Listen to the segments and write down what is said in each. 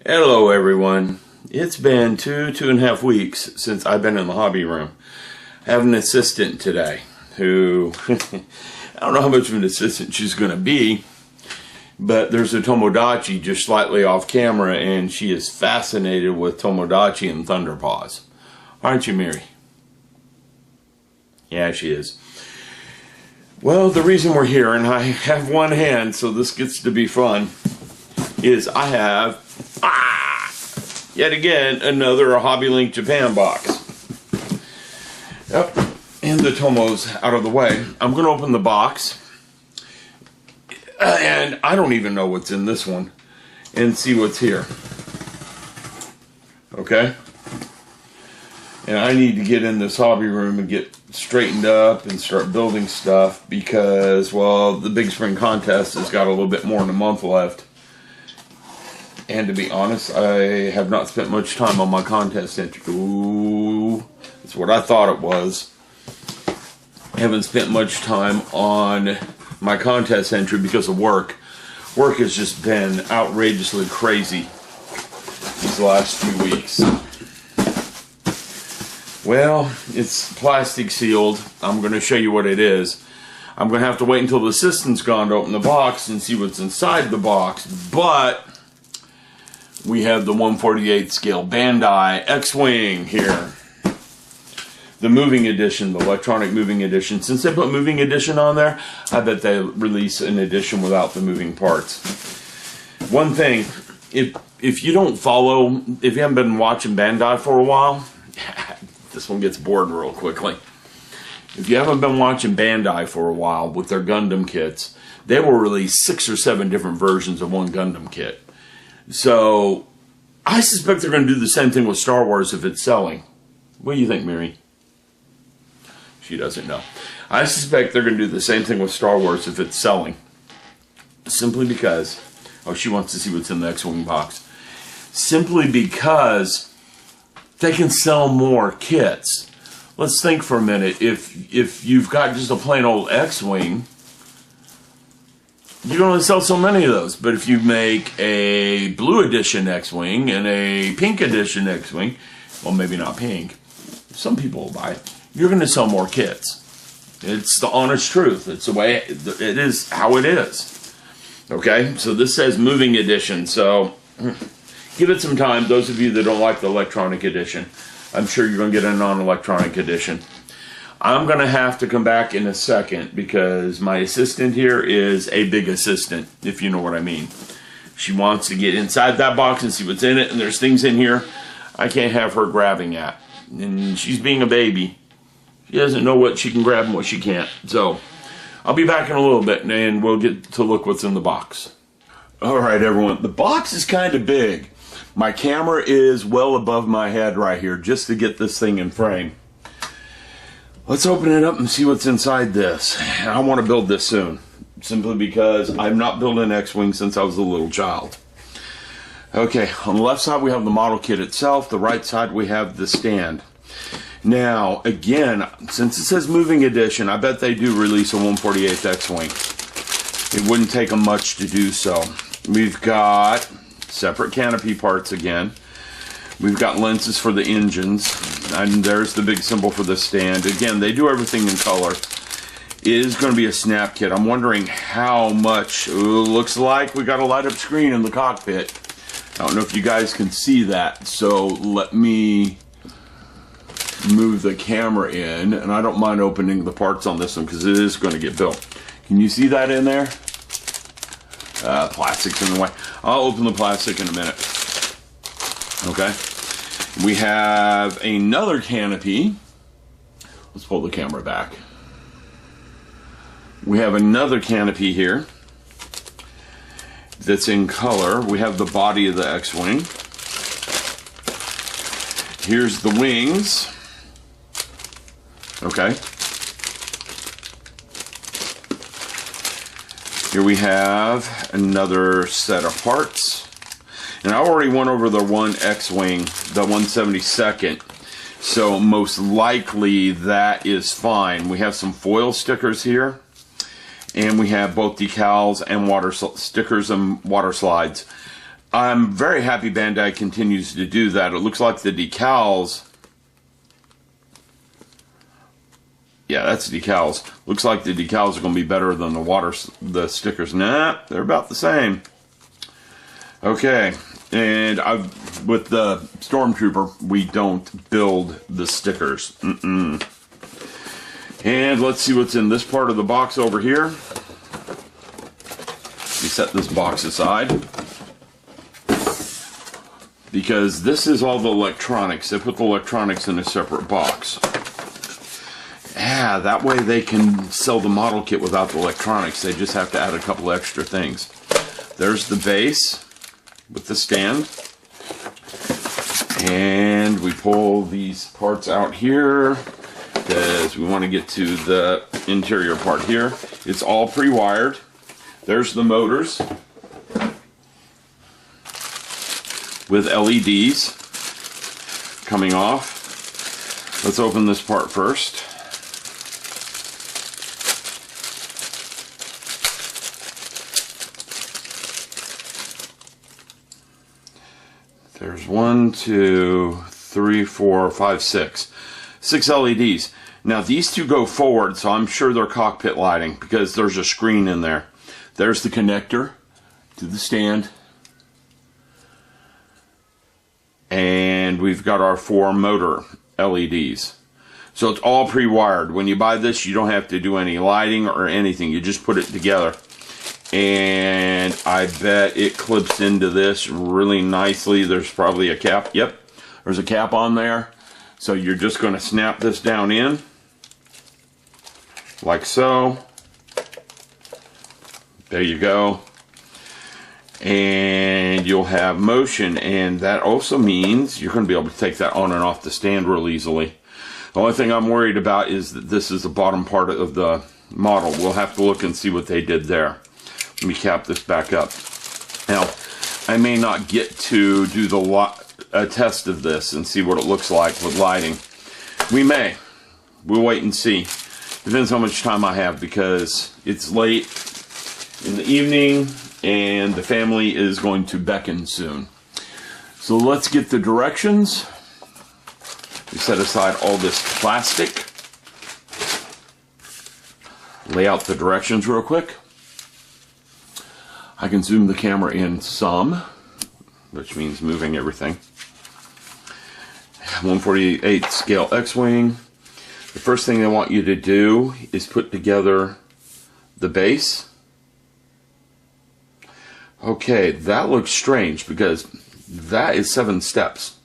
Hello everyone. It's been two and a half weeks since I've been in the hobby room. I have an assistant today who, I don't know how much of an assistant she's going to be, but there's a Tomodachi just slightly off camera and she is fascinated with Tomodachi and Thunderpaws. Aren't you, Mary? Yeah, she is. Well, the reason we're here, and I have one hand, so this gets to be fun, is I have yet again another Hobby Link Japan box. Yep, and the Tomo's out of the way. I'm going to open the box, and I don't even know what's in this one, and see what's here. Okay? And I need to get in this hobby room and get straightened up and start building stuff because, well, the Big Spring Contest has got a little bit more than a month left. And to be honest, I have not spent much time on my contest entry. Ooh, that's what I thought it was. I haven't spent much time on my contest entry because of work. Work has just been outrageously crazy these last few weeks. Well, it's plastic sealed. I'm going to show you what it is. I'm going to have to wait until the assistant's gone to open the box and see what's inside the box, but we have the 1/48 scale Bandai X-wing here. The moving edition, the electronic moving edition. Since they put moving edition on there, I bet they release an edition without the moving parts. One thing, if you don't follow, if you haven't been watching Bandai for a while, this one gets bored real quickly. If you haven't been watching Bandai for a while with their Gundam kits, they will release 6 or 7 different versions of one Gundam kit. So, I suspect they're going to do the same thing with Star Wars if it's selling. What do you think, Mary? She doesn't know. I suspect they're going to do the same thing with Star Wars if it's selling. Simply because, oh, she wants to see what's in the X-wing box. Simply because they can sell more kits. Let's think for a minute. If you've got just a plain old X-wing, you can only sell so many of those. But if you make a blue edition X-wing and a pink edition X-wing, well, maybe not pink, some people will buy it, you're going to sell more kits. It's the honest truth. It's the way it is, how it is. Okay, so this says moving edition, so give it some time. Those of you that don't like the electronic edition, I'm sure you're going to get a non-electronic edition. I'm going to have to come back in a second because my assistant here is a big assistant, if you know what I mean. She wants to get inside that box and see what's in it, and there's things in here I can't have her grabbing at. And she's being a baby. She doesn't know what she can grab and what she can't. So, I'll be back in a little bit and we'll get to look what's in the box. Alright everyone, the box is kind of big. My camera is well above my head right here just to get this thing in frame. Let's open it up and see what's inside this. I want to build this soon, simply because I've not built an X-wing since I was a little child. Okay, on the left side we have the model kit itself, the right side we have the stand. Now, again, since it says moving edition, I bet they do release a 1/48 X-wing. It wouldn't take them much to do so. We've got separate canopy parts again. We've got lenses for the engines, and there's the big symbol for the stand. Again, they do everything in color. It is going to be a snap kit. I'm wondering how much. Ooh, looks like we got a light up screen in the cockpit. I don't know if you guys can see that, so let me move the camera in, and I don't mind opening the parts on this one because it is going to get built. Can you see that in there? Plastic's in the way. I'll open the plastic in a minute. Okay. We have another canopy. Let's pull the camera back. We have another canopy here that's in color. We have the body of the X-wing. Here's the wings. Okay. Here we have another set of parts. And I already went over the one X-wing, the 172nd. So most likely that is fine. We have some foil stickers here. And we have both decals and water stickers and water slides. I'm very happy Bandai continues to do that. It looks like the decals, yeah, that's decals. Looks like the decals are going to be better than the stickers. Nah, they're about the same. Okay, and with the Stormtrooper, we don't build the stickers. And let's see what's in this part of the box over here. We set this box aside, because this is all the electronics. They put the electronics in a separate box. Yeah, that way they can sell the model kit without the electronics. They just have to add a couple extra things. There's the base with the stand. And we pull these parts out here because we want to get to the interior part here. It's all pre-wired. There's the motors with LEDs coming off. Let's open this part first. There's 1, 2, 3, 4, 5, 6. 6 LEDs. Now these two go forward, so I'm sure they're cockpit lighting because there's a screen in there. There's the connector to the stand. And we've got our 4 motor LEDs. So it's all pre-wired. When you buy this, you don't have to do any lighting or anything. You just put it together. And I bet it clips into this really nicely. There's probably a cap. Yep, there's a cap on there. So you're just going to snap this down in like so. There you go. And you'll have motion, and that also means you're going to be able to take that on and off the stand real easily. The only thing I'm worried about is that this is the bottom part of the model. We'll have to look and see what they did there. Let me cap this back up. Now, I may not get to do a test of this and see what it looks like with lighting. We may. We'll wait and see. Depends how much time I have, because it's late in the evening and the family is going to beckon soon. So let's get the directions. We set aside all this plastic. Lay out the directions real quick. I can zoom the camera in some, which means moving everything. 1/48 scale X-wing. The first thing they want you to do is put together the base. Okay, that looks strange because that is 7 steps.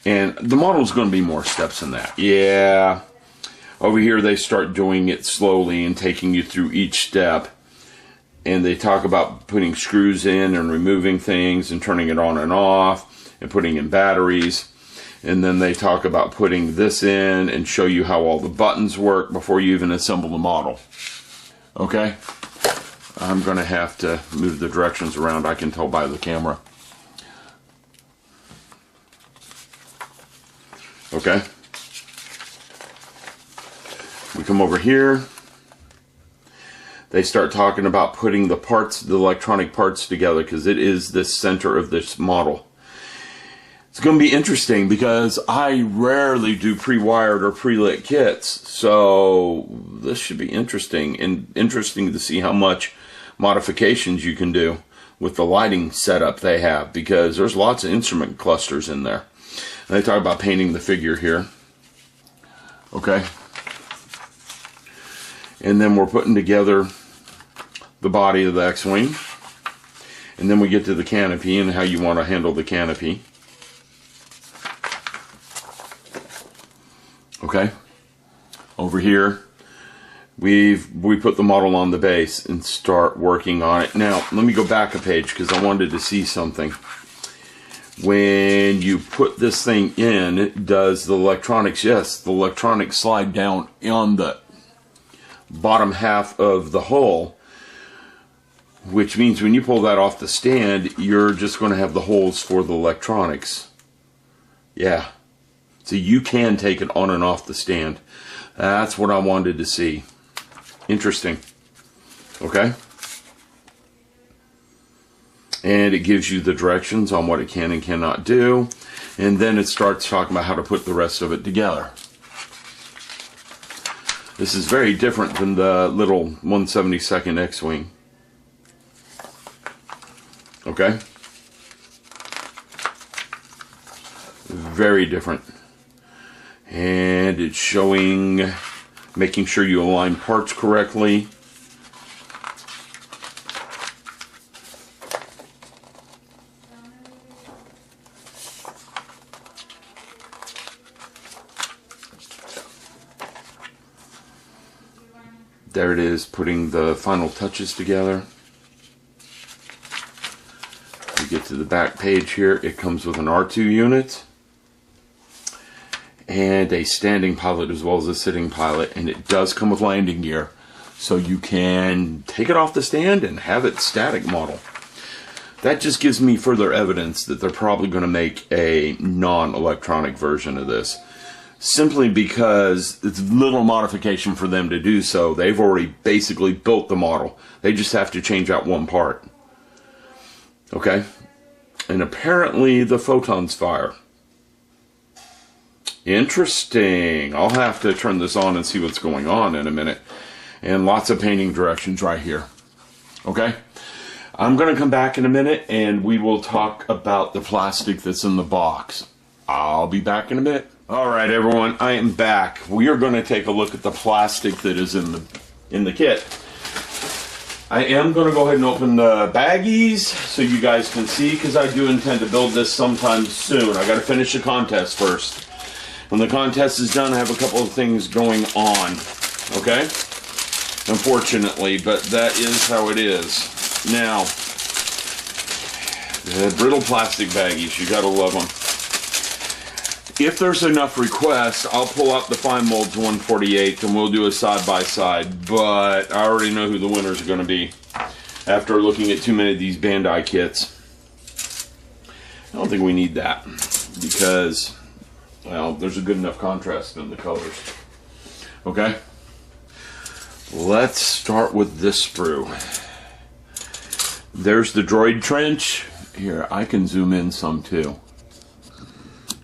And the model is going to be more steps than that. Yeah. Over here they start doing it slowly and taking you through each step. And they talk about putting screws in and removing things and turning it on and off and putting in batteries. And then they talk about putting this in and show you how all the buttons work before you even assemble the model. Okay? I'm going to have to move the directions around. I can tell by the camera. Okay? We come over here. They start talking about putting the parts, the electronic parts together, because it is the center of this model. It's going to be interesting because I rarely do pre-wired or pre-lit kits, so this should be interesting, and interesting to see how much modifications you can do with the lighting setup they have, because there's lots of instrument clusters in there. And they talk about painting the figure here. Okay. And then we're putting together the body of the X-wing. And then we get to the canopy and how you want to handle the canopy. Okay. Over here, we put the model on the base and start working on it. Now, let me go back a page because I wanted to see something. When you put this thing in, does the electronics, yes, the electronics slide down on the bottom half of the hull, which means when you pull that off the stand, you're just going to have the holes for the electronics. Yeah. So you can take it on and off the stand. That's what I wanted to see. Interesting. Okay. and it gives you the directions on what it can and cannot do. And then it starts talking about how to put the rest of it together. This is very different than the little 1/72 X-wing. Okay? Very different. And it's showing, making sure you align parts correctly. There it is, putting the final touches together. You get to the back page here, it comes with an R2 unit and a standing pilot as well as a sitting pilot, and it does come with landing gear, so you can take it off the stand and have it static model. That just gives me further evidence that they're probably going to make a non-electronic version of this. Simply because it's little modification for them to do so. They've already basically built the model. They just have to change out one part. Okay? And apparently the photons fire. Interesting. I'll have to turn this on and see what's going on in a minute. And lots of painting directions right here. Okay? I'm going to come back in a minute and we will talk about the plastic that's in the box. I'll be back in a bit. Alright everyone, I am back. We are going to take a look at the plastic that is in the kit. I am going to go ahead and open the baggies so you guys can see, because I do intend to build this sometime soon. I got to finish the contest first. When the contest is done, I have a couple of things going on. Okay? Unfortunately, but that is how it is. Now, the brittle plastic baggies, you gotta love them. If there's enough requests, I'll pull out the fine molds 1/48 and we'll do a side-by-side, but I already know who the winners are going to be after looking at too many of these Bandai kits. I don't think we need that because, well, there's a good enough contrast in the colors. Okay? Let's start with this sprue. There's the droid trench. Here, I can zoom in some too.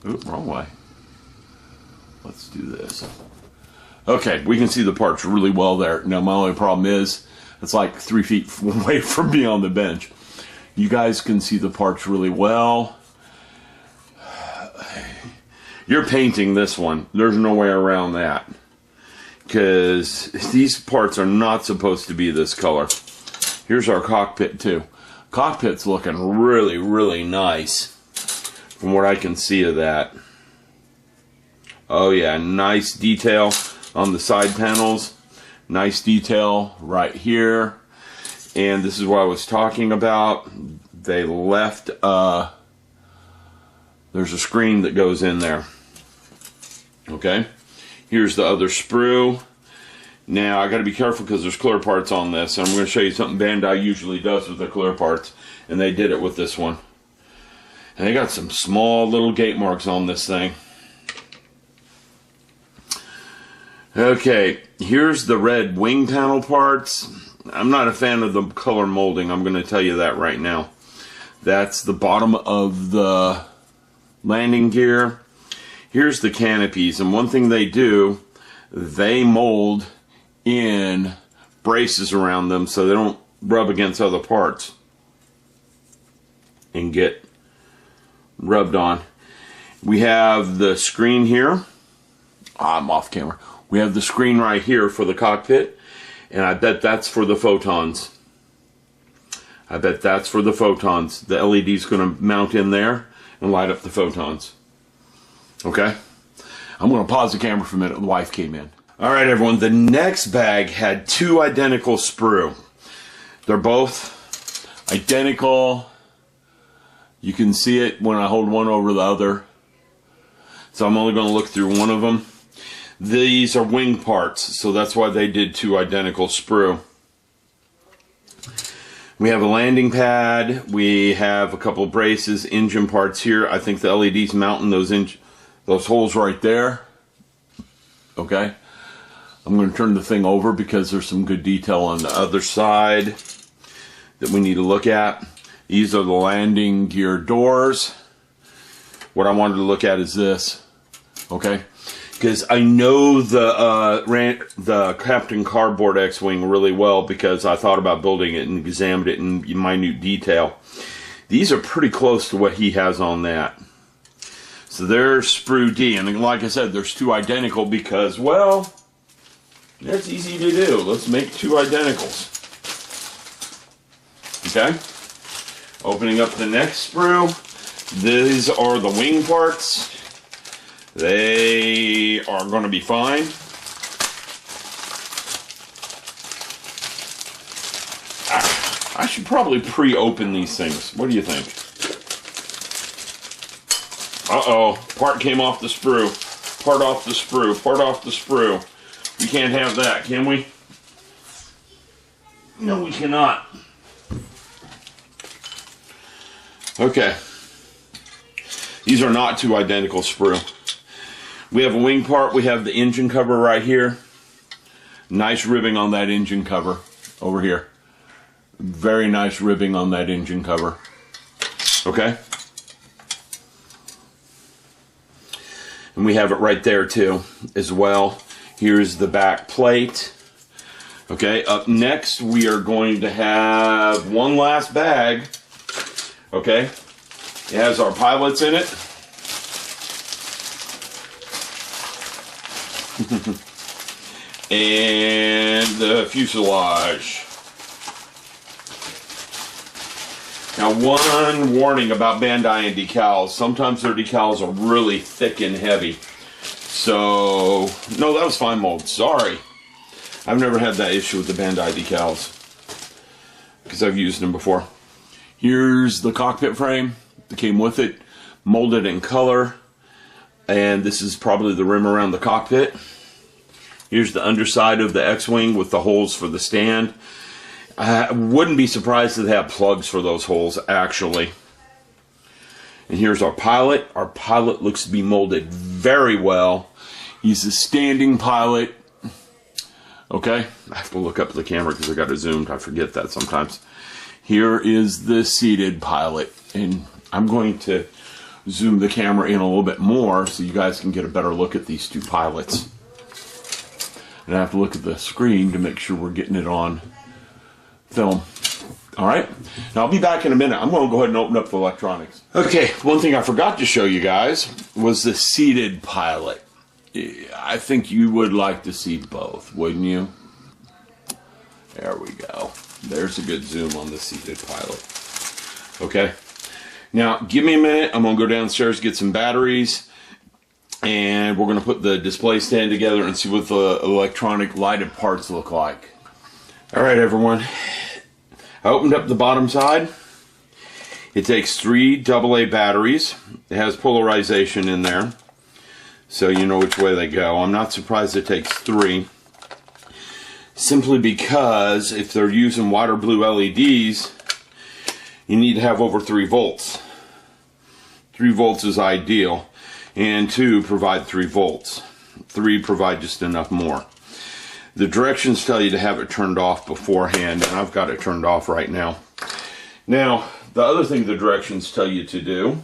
Oop, wrong way. Let's do this. Okay, we can see the parts really well there. Now, my only problem is it's like 3 feet away from me on the bench. You guys can see the parts really well. You're painting this one. There's no way around that. Because these parts are not supposed to be this color. Here's our cockpit too. Cockpit's looking really, really nice. From what I can see of that. Oh yeah, nice detail on the side panels. Nice detail right here. And this is what I was talking about. They left, there's a screen that goes in there. Okay. Here's the other sprue. Now, I gotta be careful because there's clear parts on this. And I'm gonna show you something Bandai usually does with their clear parts. And they did it with this one. And they got some small little gate marks on this thing. Okay, here's the red wing panel parts. I'm not a fan of the color molding, I'm going to tell you that right now. That's the bottom of the landing gear. Here's the canopies, and one thing they do, they mold in braces around them so they don't rub against other parts and get rubbed on. We have the screen here. I'm off camera. We have the screen right here for the cockpit, and I bet that's for the photons. I bet that's for the photons. The LED's going to mount in there and light up the photons. Okay? I'm going to pause the camera for a minute. The wife came in. Alright everyone, the next bag had two identical sprue. They're both identical. You can see it when I hold one over the other. So I'm only going to look through one of them. These are wing parts, so that's why they did two identical sprue. We have a landing pad. We have a couple of braces, engine parts here. I think the LED's mounting those holes right there. Okay. I'm going to turn the thing over because there's some good detail on the other side that we need to look at. These are the landing gear doors. What I wanted to look at is this, okay? Because I know the Captain Cardboard X-wing really well because I thought about building it and examined it in minute detail. These are pretty close to what he has on that. So there's sprue D, and like I said, there's two identical because, well, that's easy to do. Let's make two identicals. Okay? Opening up the next sprue. These are the wing parts. They are going to be fine. I should probably pre-open these things. What do you think? Uh-oh. Part came off the sprue. Part off the sprue. Part off the sprue. We can't have that, can we? No, we cannot. Okay. These are not two identical sprue. We have a wing part. We have the engine cover right here. Nice ribbing on that engine cover over here. Very nice ribbing on that engine cover. Okay? And we have it right there too, as well. Here's the back plate. Okay, up next we are going to have one last bag. Okay, it has our pilots in it. And the fuselage. Now, one warning about Bandai and decals. Sometimes their decals are really thick and heavy. So, no, that was fine mold. Sorry. I've never had that issue with the Bandai decals, because I've used them before. Here's the cockpit frame that came with it, molded in color. And this is probably the rim around the cockpit. Here's the underside of the X-wing with the holes for the stand. I wouldn't be surprised if they have plugs for those holes, actually. And here's our pilot. Our pilot looks to be molded very well. He's a standing pilot. Okay, I have to look up the camera because I got it zoomed. I forget that sometimes. Here is the seated pilot. And I'm going to zoom the camera in a little bit more so you guys can get a better look at these two pilots. And I have to look at the screen to make sure we're getting it on film. Alright, now I'll be back in a minute. I'm going to go ahead and open up the electronics. Okay, one thing I forgot to show you guys was the seated pilot. I think you would like to see both, wouldn't you? There we go. There's a good zoom on the seated pilot. Okay, now give me a minute. I'm going to go downstairs, get some batteries, and we're going to put the display stand together and see what the electronic lighted parts look like. Alright everyone, I opened up the bottom side. It takes 3 AA batteries. It has polarization in there, so you know which way they go. I'm not surprised it takes 3. Simply because if they're using water blue LEDs, you need to have over 3 volts. 3 volts is ideal, and 2 provide 3 volts. 3 provide just enough more. The directions tell you to have it turned off beforehand, and I've got it turned off right now. Now, the other thing the directions tell you to do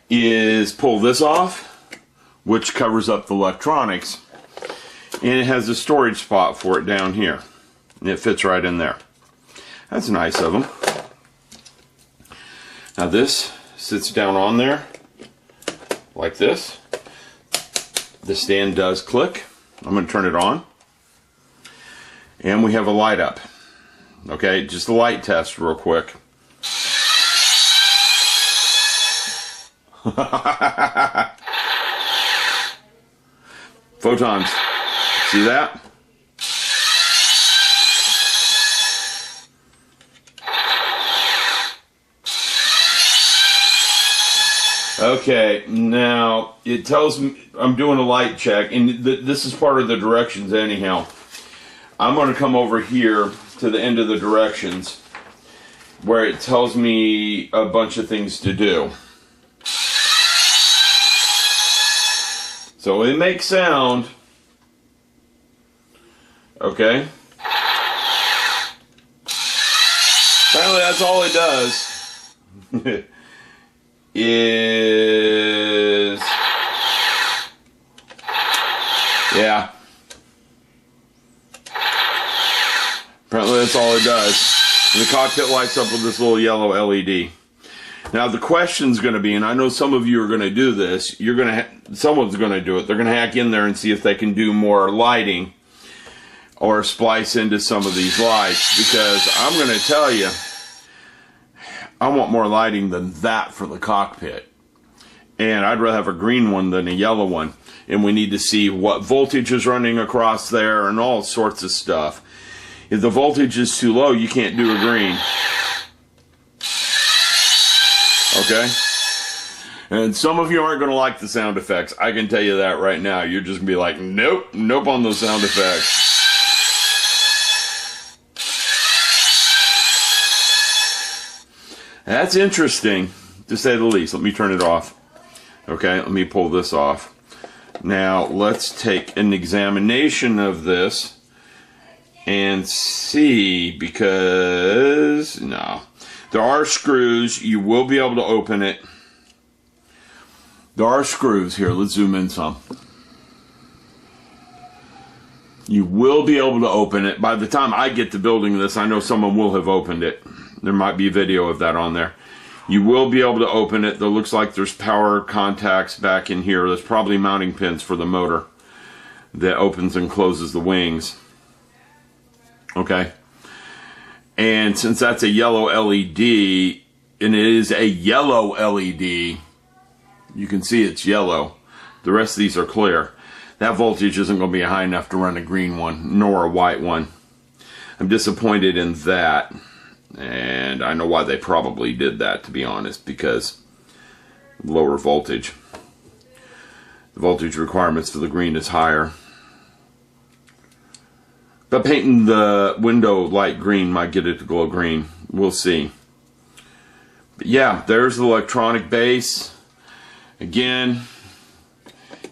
is pull this off, which covers up the electronics, and it has a storage spot for it down here, and it fits right in there. That's nice of them. Now this sits down on there like this. The stand does click. I'm going to turn it on. And we have a light up. Okay, just a light test real quick. Photons. See that? Okay, now it tells me I'm doing a light check, and this is part of the directions anyhow. I'm going to come over here to the end of the directions where it tells me a bunch of things to do. So it makes sound. Okay. Apparently that's all it does is, yeah. Apparently that's all it does. And the cockpit lights up with this little yellow LED. Now the question's going to be, and I know some of you are going to do this, someone's going to do it. They're going to hack in there and see if they can do more lighting or splice into some of these lights, because I'm going to tell you, I want more lighting than that for the cockpit. And I'd rather have a green one than a yellow one. And we need to see what voltage is running across there and all sorts of stuff. If the voltage is too low, you can't do a green. Okay? And some of you aren't going to like the sound effects. I can tell you that right now. You're just going to be like, nope, nope on those sound effects. That's interesting, to say the least. Let me turn it off. Okay, let me pull this off. Now, let's take an examination of this and see, because, no. There are screws. You will be able to open it. There are screws here. Let's zoom in some. You will be able to open it. By the time I get to building this, I know someone will have opened it. There might be a video of that on there. You will be able to open it. There looks like there's power contacts back in here. There's probably mounting pins for the motor that opens and closes the wings. Okay. And since that's a yellow LED, and it is a yellow LED, you can see it's yellow. The rest of these are clear. That voltage isn't going to be high enough to run a green one, nor a white one. I'm disappointed in that. And I know why they probably did that, to be honest, because lower voltage. The voltage requirements for the green is higher. But painting the window light green might get it to glow green. We'll see. But yeah, there's the electronic base. Again,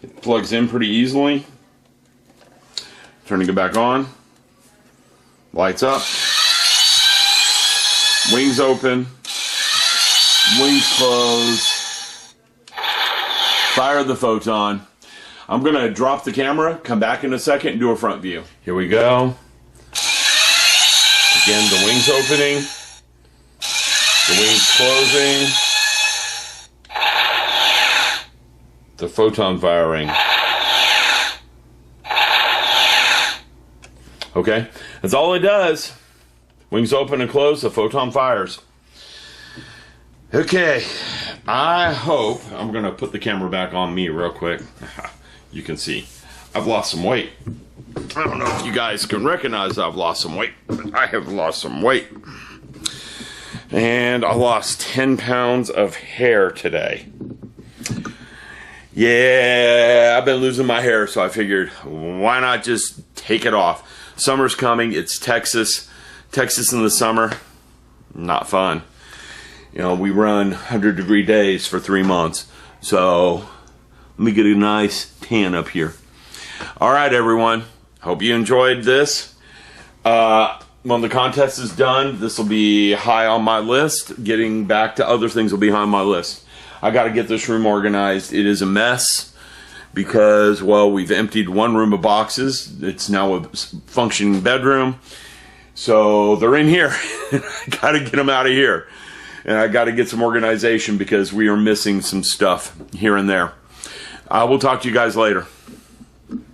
it plugs in pretty easily. Turning it back on. Lights up. Wings open. Wings close. Fire the photon. I'm going to drop the camera, come back in a second, and do a front view. Here we go. Again, the wings opening. The wings closing. The photon firing. Okay, that's all it does. Wings open and close, the photon fires. Okay, I hope, I'm going to put the camera back on me real quick. You can see, I've lost some weight. I don't know if you guys can recognize I've lost some weight, but I have lost some weight. And I lost 10 pounds of hair today. Yeah, I've been losing my hair, so I figured, why not just take it off? Summer's coming, it's Texas. Texas in the summer, not fun. You know, we run 100-degree days for 3 months. So, let me get a nice tan up here. Alright, everyone. Hope you enjoyed this. When the contest is done, this will be high on my list. Getting back to other things will be high on my list. I got to get this room organized. It is a mess because, well, we've emptied one room of boxes. It's now a functioning bedroom. So they're in here. I got to get them out of here. And I got to get some organization because we are missing some stuff here and there. I will talk to you guys later.